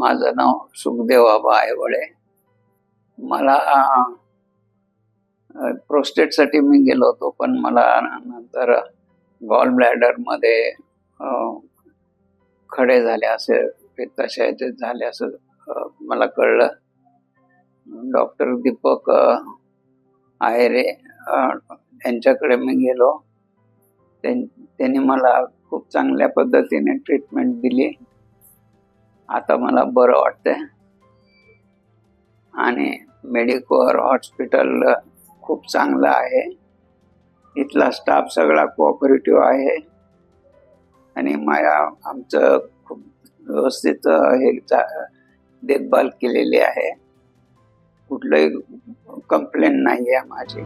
माझं नाव सुखदेव आबा आयवळे. मला प्रोस्टेटसाठी मी गेलो होतो, पण मला नंतर गॉल ब्लॅडरमध्ये खडे झाले, असे पित्ताशयाचे झाले असं मला कळलं. डॉक्टर दीपक आहेरे यांच्याकडे मी गेलो. त्यांनी मला खूप चांगल्या पद्धतीने ट्रीटमेंट दिली. आता मला बरं वाटतंय आणि मेडिकोअर हॉस्पिटल खूप चांगलं आहे. इथला स्टाफ सगळा कोऑपरेटिव्ह आहे आणि आमचं खूप व्यवस्थित हे देखभाल केलेली आहे. कुठलंही कंप्लेंट नाही आहे माझी.